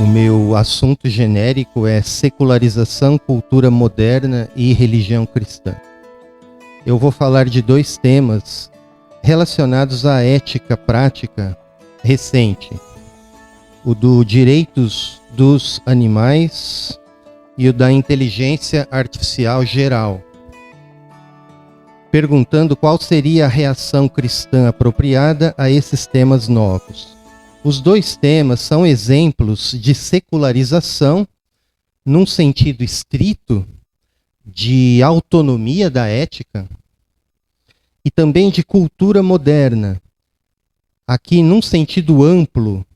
meu assunto genérico é secularização, cultura moderna e religião cristã. Eu vou falar de dois temas relacionados à ética prática recente. O do direitos dos animais e o da inteligência artificial geral. Perguntando qual seria a reação cristã apropriada a esses temas novos. Os dois temas são exemplos de secularização, num sentido estrito, de autonomia da ética, e também de cultura moderna, aqui num sentido amplo,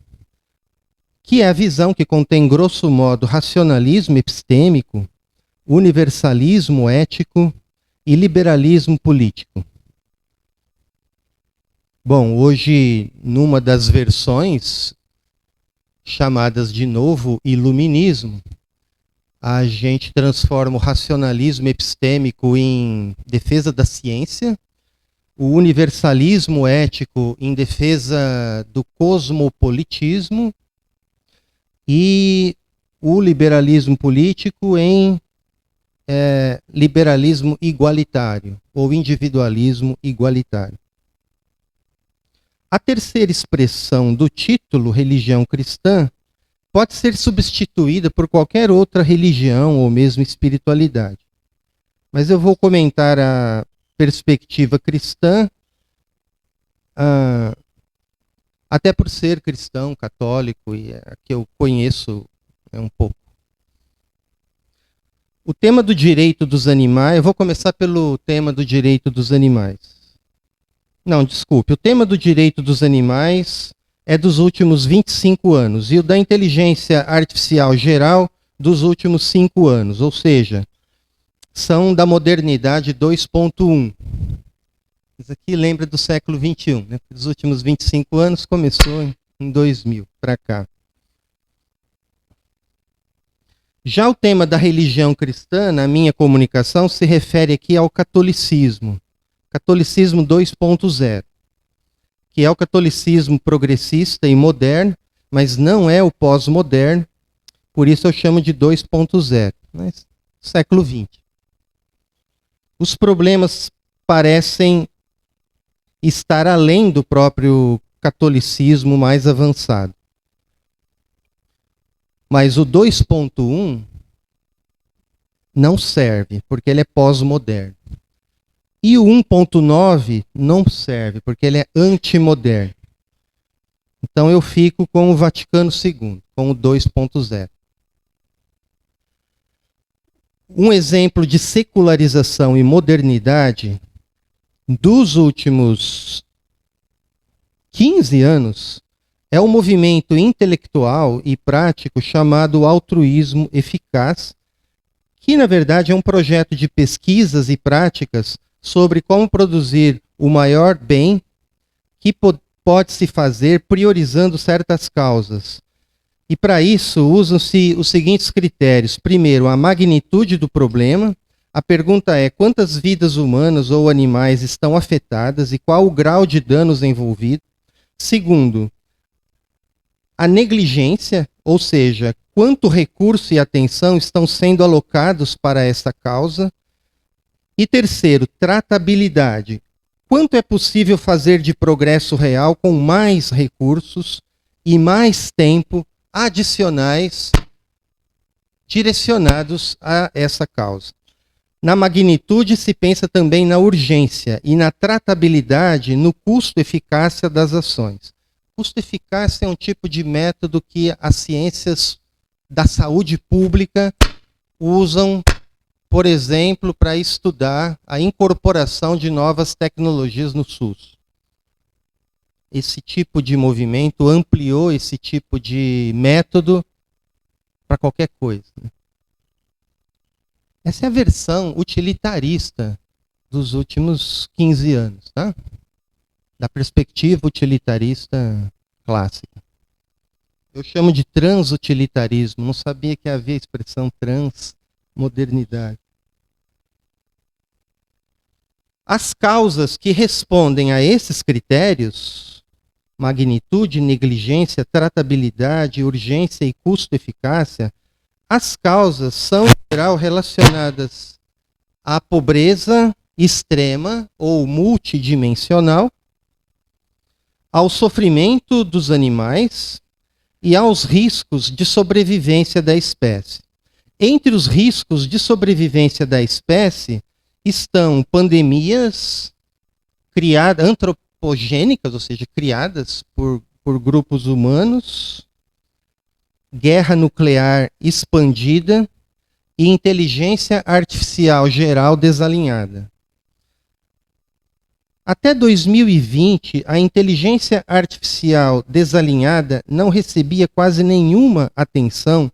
que é a visão que contém, grosso modo, racionalismo epistêmico, universalismo ético e liberalismo político. Bom, hoje, numa das versões chamadas de novo iluminismo, a gente transforma o racionalismo epistêmico em defesa da ciência, o universalismo ético em defesa do cosmopolitismo e o liberalismo político em liberalismo igualitário ou individualismo igualitário. A terceira expressão do título, religião cristã, pode ser substituída por qualquer outra religião ou mesmo espiritualidade. Mas eu vou comentar a perspectiva cristã, até por ser cristão, católico, e a que eu conheço um pouco. O tema do direito dos animais, eu vou começar pelo tema do direito dos animais. Não, desculpe, o tema do direito dos animais é dos últimos 25 anos e o da inteligência artificial geral dos últimos 5 anos, ou seja, são da modernidade 2.1. Isso aqui lembra do século 21, né? Os últimos 25 anos começou em 2000 para cá. Já o tema da religião cristã, na minha comunicação, se refere aqui ao catolicismo. Catolicismo 2.0, que é o catolicismo progressista e moderno, mas não é o pós-moderno, por isso eu chamo de 2.0, mas século XX. Os problemas parecem estar além do próprio catolicismo mais avançado. Mas o 2.1 não serve, porque ele é pós-moderno. E o 1.9 não serve, porque ele é antimoderno. Então eu fico com o Vaticano II, com o 2.0. Um exemplo de secularização e modernidade dos últimos 15 anos é o movimento intelectual e prático chamado altruísmo eficaz, que na verdade é um projeto de pesquisas e práticas sobre como produzir o maior bem que pode-se fazer priorizando certas causas. E para isso usam-se os seguintes critérios. Primeiro, a magnitude do problema. A pergunta é: quantas vidas humanas ou animais estão afetadas e qual o grau de danos envolvido? Segundo, a negligência, ou seja, quanto recurso e atenção estão sendo alocados para essa causa? E terceiro, tratabilidade. Quanto é possível fazer de progresso real com mais recursos e mais tempo adicionais direcionados a essa causa? Na magnitude se pensa também na urgência e na tratabilidade no custo-eficácia das ações. Custo-eficácia é um tipo de método que as ciências da saúde pública usam, por exemplo, para estudar a incorporação de novas tecnologias no SUS. Esse tipo de movimento ampliou esse tipo de método para qualquer coisa. Essa é a versão utilitarista dos últimos 15 anos, tá? Da perspectiva utilitarista clássica. Eu chamo de transutilitarismo, não sabia que havia a expressão transmodernidade. As causas que respondem a esses critérios magnitude, negligência, tratabilidade, urgência e custo-eficácia, as causas são, em geral, relacionadas à pobreza extrema ou multidimensional, ao sofrimento dos animais e aos riscos de sobrevivência da espécie. Entre os riscos de sobrevivência da espécie estão pandemias antropogênicas, ou seja, criadas por grupos humanos, guerra nuclear expandida e inteligência artificial geral desalinhada. Até 2020, a inteligência artificial desalinhada não recebia quase nenhuma atenção,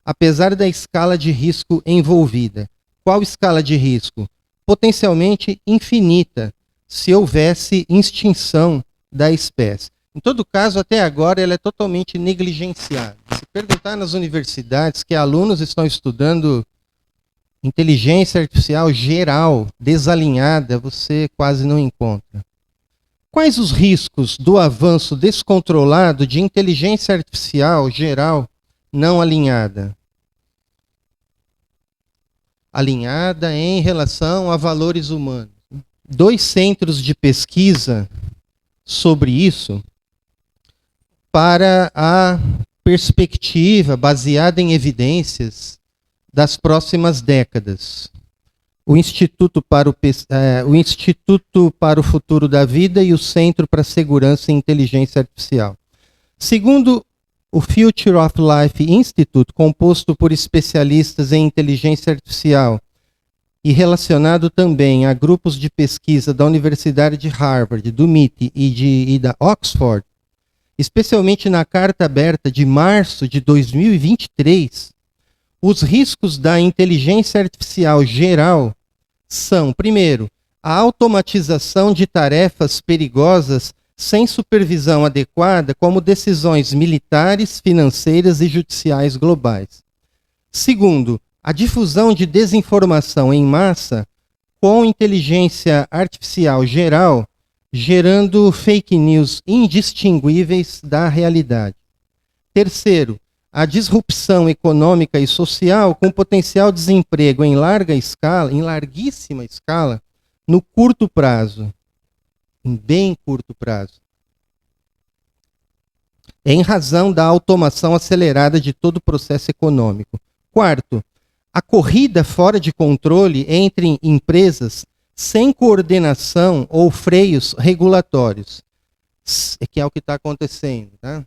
apesar da escala de risco envolvida. Qual escala de risco? Potencialmente infinita, se houvesse extinção da espécie. Em todo caso, até agora, ela é totalmente negligenciada. Se perguntar nas universidades que alunos estão estudando inteligência artificial geral, desalinhada, você quase não encontra. Quais os riscos do avanço descontrolado de inteligência artificial geral não alinhada? Alinhada em relação a valores humanos. 2 centros de pesquisa sobre isso para a perspectiva baseada em evidências das próximas décadas. O Instituto para o Futuro da Vida e o Centro para a Segurança e Inteligência Artificial. Segundo o Future of Life Institute, composto por especialistas em inteligência artificial e relacionado também a grupos de pesquisa da Universidade de Harvard, do MIT e da Oxford, especialmente na Carta Aberta de março de 2023, os riscos da inteligência artificial geral são, primeiro, a automatização de tarefas perigosas sem supervisão adequada, como decisões militares, financeiras e judiciais globais. Segundo, a difusão de desinformação em massa com inteligência artificial geral, gerando fake news indistinguíveis da realidade. Terceiro, a disrupção econômica e social com potencial desemprego em larguíssima escala, no curto prazo, em bem curto prazo, em razão da automação acelerada de todo o processo econômico. Quarto, a corrida fora de controle entre empresas sem coordenação ou freios regulatórios, que é o que está acontecendo, tá?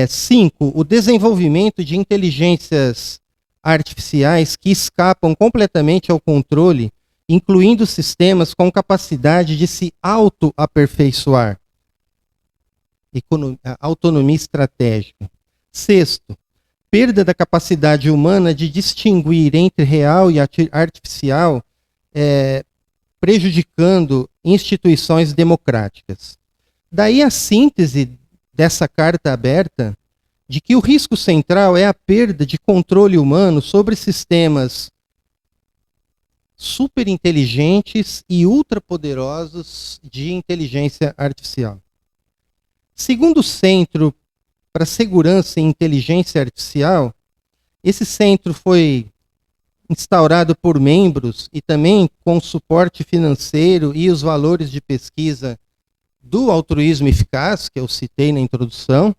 5. O desenvolvimento de inteligências artificiais que escapam completamente ao controle, incluindo sistemas com capacidade de se auto-aperfeiçoar. Autonomia estratégica. 6. Perda da capacidade humana de distinguir entre real e artificial, prejudicando instituições democráticas. Daí a síntese dessa carta aberta de que o risco central é a perda de controle humano sobre sistemas superinteligentes e ultrapoderosos de inteligência artificial. Segundo o Centro para Segurança e Inteligência Artificial, esse centro foi instaurado por membros e também com suporte financeiro e os valores de pesquisa do altruísmo eficaz, que eu citei na introdução,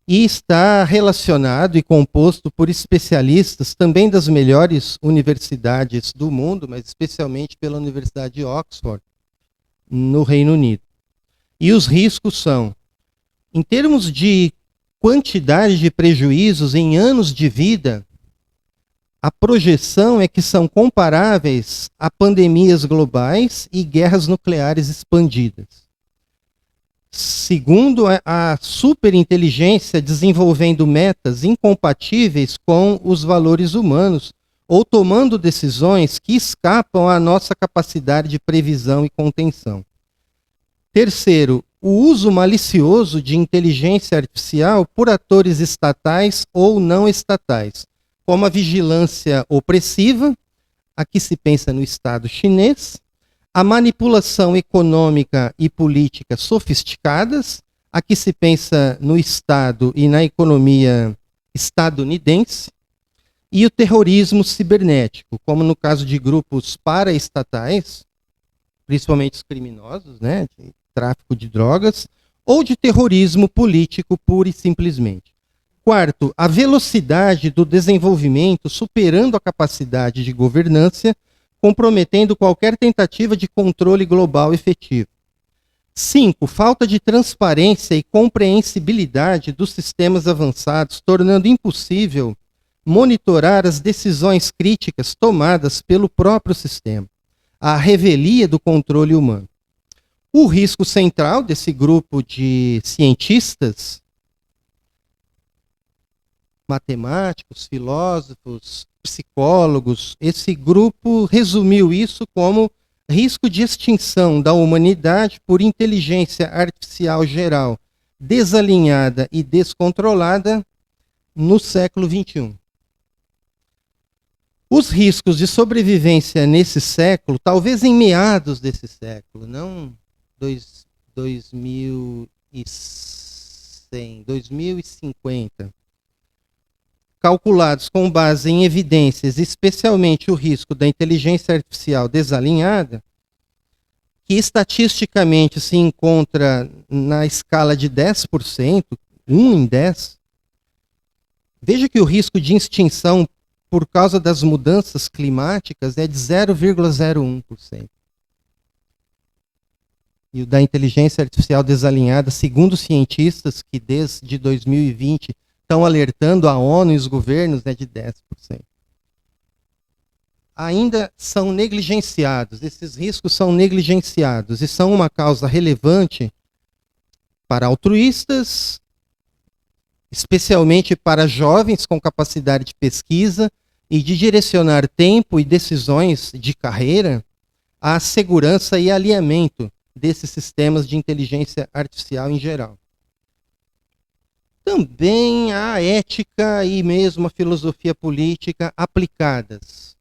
e está relacionado e composto por especialistas também das melhores universidades do mundo, mas especialmente pela Universidade de Oxford, no Reino Unido. E os riscos são, em termos de quantidade de prejuízos em anos de vida, a projeção é que são comparáveis a pandemias globais e guerras nucleares expandidas. Segundo, a superinteligência desenvolvendo metas incompatíveis com os valores humanos ou tomando decisões que escapam à nossa capacidade de previsão e contenção. Terceiro, o uso malicioso de inteligência artificial por atores estatais ou não estatais, como a vigilância opressiva, aqui se pensa no Estado chinês, a manipulação econômica e política sofisticadas, Aqui se pensa no Estado e na economia estadunidense, e o terrorismo cibernético, como no caso de grupos paraestatais, principalmente os criminosos, né, de tráfico de drogas, ou de terrorismo político pura e simplesmente. Quarto, a velocidade do desenvolvimento superando a capacidade de governância, comprometendo qualquer tentativa de controle global efetivo. 5. Falta de transparência e compreensibilidade dos sistemas avançados, tornando impossível monitorar as decisões críticas tomadas pelo próprio sistema. A revelia do controle humano. O risco central desse grupo de cientistas, matemáticos, filósofos, psicólogos, esse grupo resumiu isso como risco de extinção da humanidade por inteligência artificial geral desalinhada e descontrolada no século XXI. Os riscos de sobrevivência nesse século, talvez em meados desse século, não 2100, 2050, calculados com base em evidências, especialmente o risco da inteligência artificial desalinhada, que estatisticamente se encontra na escala de 10%, 1 em 10, veja que o risco de extinção por causa das mudanças climáticas é de 0,01%. E o da inteligência artificial desalinhada, segundo cientistas que desde 2020 estão alertando a ONU e os governos, é de 10%. Ainda são negligenciados, esses riscos são negligenciados e são uma causa relevante para altruístas, especialmente para jovens com capacidade de pesquisa e de direcionar tempo e decisões de carreira à segurança e alinhamento desses sistemas de inteligência artificial em geral. Também a ética e mesmo a filosofia política aplicadas.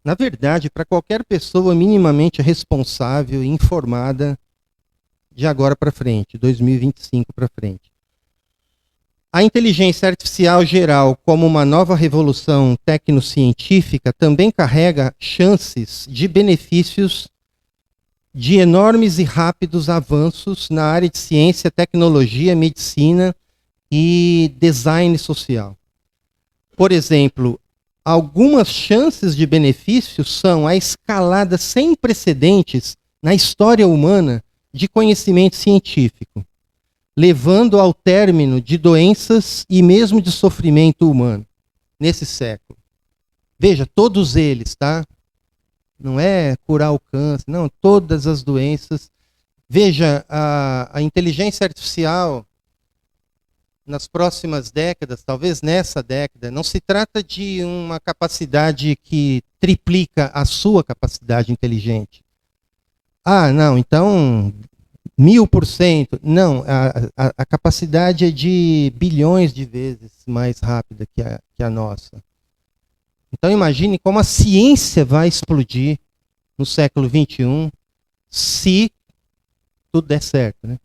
Na verdade, para qualquer pessoa minimamente responsável e informada de agora para frente, 2025 para frente. A inteligência artificial geral, como uma nova revolução tecnocientífica, também carrega chances de benefícios de enormes e rápidos avanços na área de ciência, tecnologia, medicina e design social. Por exemplo, algumas chances de benefício são a escalada sem precedentes na história humana de conhecimento científico, levando ao término de doenças e mesmo de sofrimento humano nesse século. Veja, todos eles, tá? Não é curar o câncer, não, todas as doenças. Veja, a inteligência artificial nas próximas décadas, talvez nessa década, não se trata de uma capacidade que triplica a sua capacidade inteligente. Ah, não, então 1000%. Não, a capacidade é de bilhões de vezes mais rápida que a nossa. Então imagine como a ciência vai explodir no século XXI se tudo der certo, né?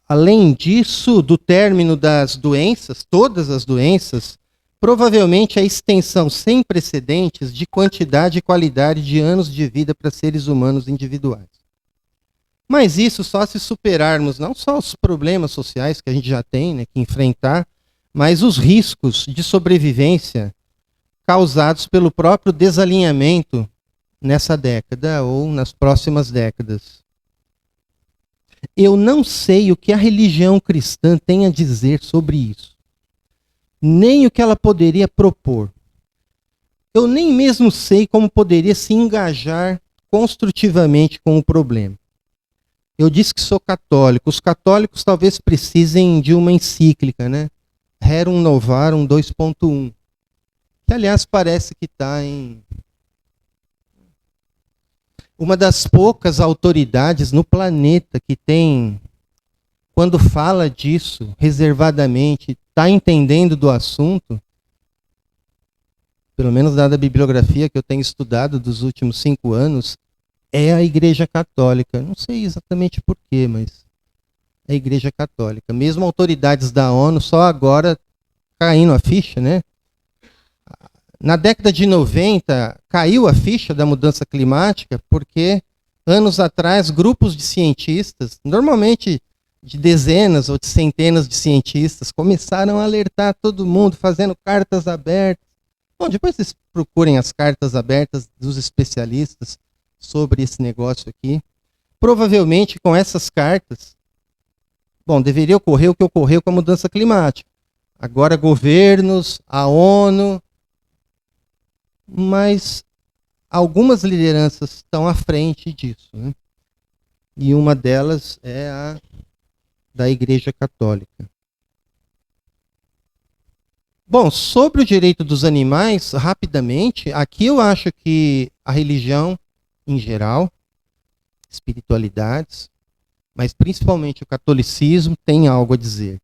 Além disso, do término das doenças, todas as doenças, provavelmente a extensão sem precedentes de quantidade e qualidade de anos de vida para seres humanos individuais. Mas isso só se superarmos não só os problemas sociais que a gente já tem, né, que enfrentar, mas os riscos de sobrevivência causados pelo próprio desalinhamento nessa década ou nas próximas décadas. Eu não sei o que a religião cristã tem a dizer sobre isso, nem o que ela poderia propor. Eu nem mesmo sei como poderia se engajar construtivamente com o problema. Eu disse que sou católico. Os católicos talvez precisem de uma encíclica, né? Rerum Novarum 2.1, que aliás parece que está em uma das poucas autoridades no planeta que tem, quando fala disso reservadamente, está entendendo do assunto, pelo menos dada a bibliografia que eu tenho estudado dos últimos 5 anos, é a Igreja Católica. Não sei exatamente porquê, mas é a Igreja Católica. Mesmo autoridades da ONU, só agora caindo a ficha, né? Na década de 90, caiu a ficha da mudança climática porque, anos atrás, grupos de cientistas, normalmente de dezenas ou de centenas de cientistas, começaram a alertar todo mundo, fazendo cartas abertas. Bom, depois vocês procurem as cartas abertas dos especialistas sobre esse negócio aqui. Provavelmente, com essas cartas, bom, deveria ocorrer o que ocorreu com a mudança climática. Agora, governos, a ONU, mas algumas lideranças estão à frente disso, né? E uma delas é a da Igreja Católica. Bom, sobre o direito dos animais, rapidamente, aqui eu acho que a religião, em geral, espiritualidades, mas principalmente o catolicismo, tem algo a dizer.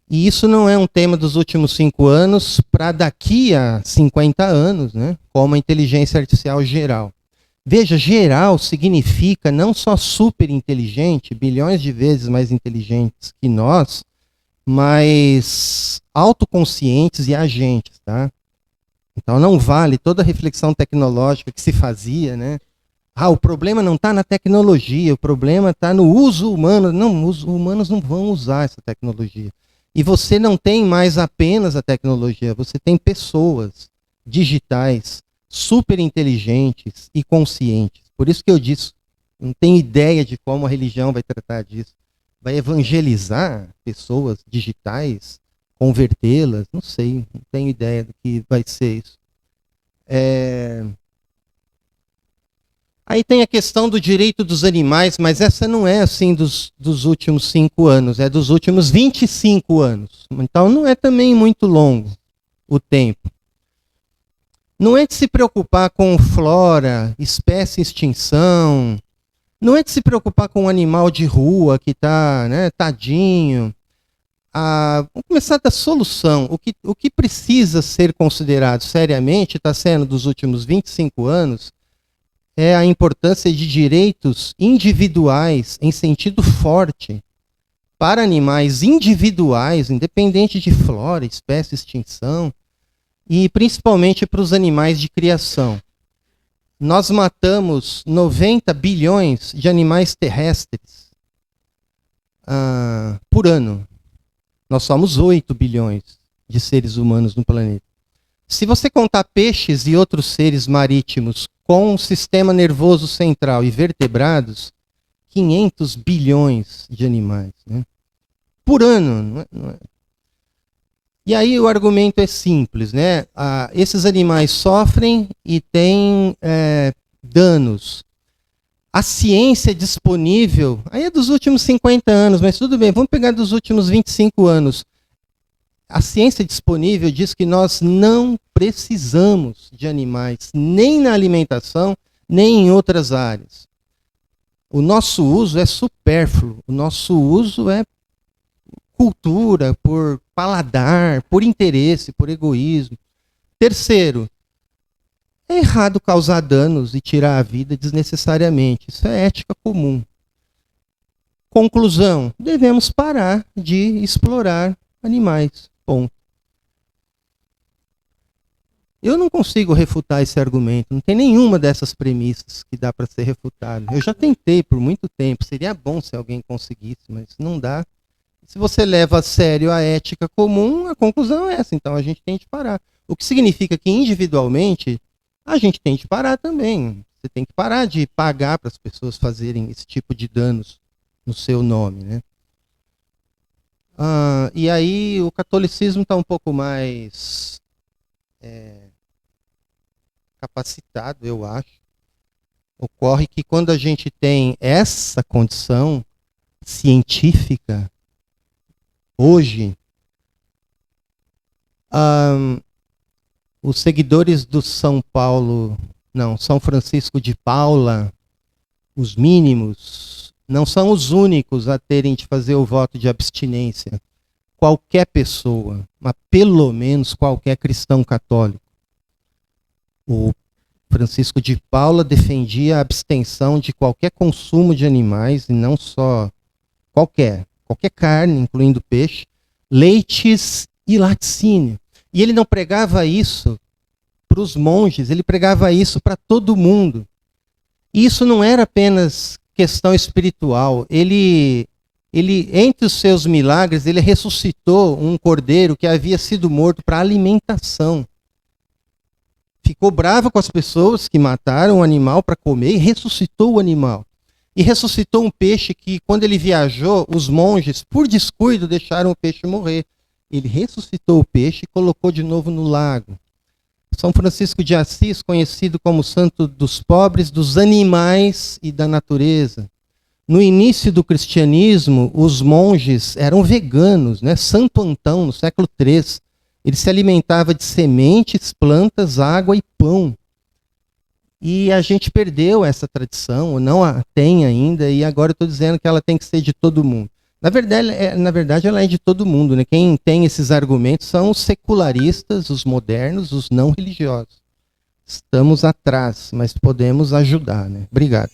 E isso não é um tema dos últimos 5 anos para daqui a 50 anos, né? Como a inteligência artificial geral. Veja, geral significa não só super inteligente, bilhões de vezes mais inteligentes que nós, mas autoconscientes e agentes, tá? Então não vale toda a reflexão tecnológica que se fazia, né? Ah, o problema não está na tecnologia, o problema está no uso humano. Não, os humanos não vão usar essa tecnologia. E você não tem mais apenas a tecnologia, você tem pessoas digitais, super inteligentes e conscientes. Por isso que eu disse, não tenho ideia de como a religião vai tratar disso. Vai evangelizar pessoas digitais, convertê-las, não sei, não tenho ideia do que vai ser isso. Aí tem a questão do direito dos animais, mas essa não é assim dos últimos 5 anos, é dos últimos 25 anos. Então não é também muito longo o tempo. Não é de se preocupar com flora, espécie em extinção, não é de se preocupar com um animal de rua que está, né, tadinho. Vamos começar da solução. O que precisa ser considerado seriamente, está sendo dos últimos 25 anos, é a importância de direitos individuais em sentido forte para animais individuais, independente de flora, espécie, extinção, e principalmente para os animais de criação. Nós matamos 90 bilhões de animais terrestres por ano. Nós somos 8 bilhões de seres humanos no planeta. Se você contar peixes e outros seres marítimos com um sistema nervoso central e vertebrados, 500 bilhões de animais, né? Por ano. Não é? E aí o argumento é simples, né? Esses animais sofrem e têm danos. A ciência disponível, aí é dos últimos 50 anos, mas tudo bem, vamos pegar dos últimos 25 anos. A ciência disponível diz que nós não precisamos de animais, nem na alimentação, nem em outras áreas. O nosso uso é supérfluo, o nosso uso é cultura, por paladar, por interesse, por egoísmo. Terceiro, é errado causar danos e tirar a vida desnecessariamente. Isso é ética comum. Conclusão, devemos parar de explorar animais. Ponto. Eu não consigo refutar esse argumento. Não tem nenhuma dessas premissas que dá para ser refutada. Eu já tentei por muito tempo. Seria bom se alguém conseguisse, mas não dá. Se você leva a sério a ética comum, a conclusão é essa. Então a gente tem de parar. O que significa que individualmente a gente tem de parar também. Você tem que parar de pagar para as pessoas fazerem esse tipo de danos no seu nome, né? E aí o catolicismo está um pouco mais capacitado, eu acho. Ocorre que quando a gente tem essa condição científica, hoje, os seguidores do São Francisco de Paula, os mínimos, não são os únicos a terem de fazer o voto de abstinência. Qualquer pessoa, mas pelo menos qualquer cristão católico, ou Francisco de Paula defendia a abstenção de qualquer consumo de animais, e não só qualquer carne, incluindo peixe, leites e laticínio. E ele não pregava isso para os monges, ele pregava isso para todo mundo. E isso não era apenas questão espiritual. Ele, entre os seus milagres, ele ressuscitou um cordeiro que havia sido morto para alimentação. Ficou bravo com as pessoas que mataram o animal para comer e ressuscitou o animal. E ressuscitou um peixe que, quando ele viajou, os monges, por descuido, deixaram o peixe morrer. Ele ressuscitou o peixe e colocou de novo no lago. São Francisco de Assis, conhecido como santo dos pobres, dos animais e da natureza. No início do cristianismo, os monges eram veganos, né? Santo Antão, no século III, ele se alimentava de sementes, plantas, água e pão. E a gente perdeu essa tradição, ou não a tem ainda, e agora eu estou dizendo que ela tem que ser de todo mundo. Na verdade, ela é de todo mundo, né? Quem tem esses argumentos são os secularistas, os modernos, os não religiosos. Estamos atrás, mas podemos ajudar, né? Obrigado.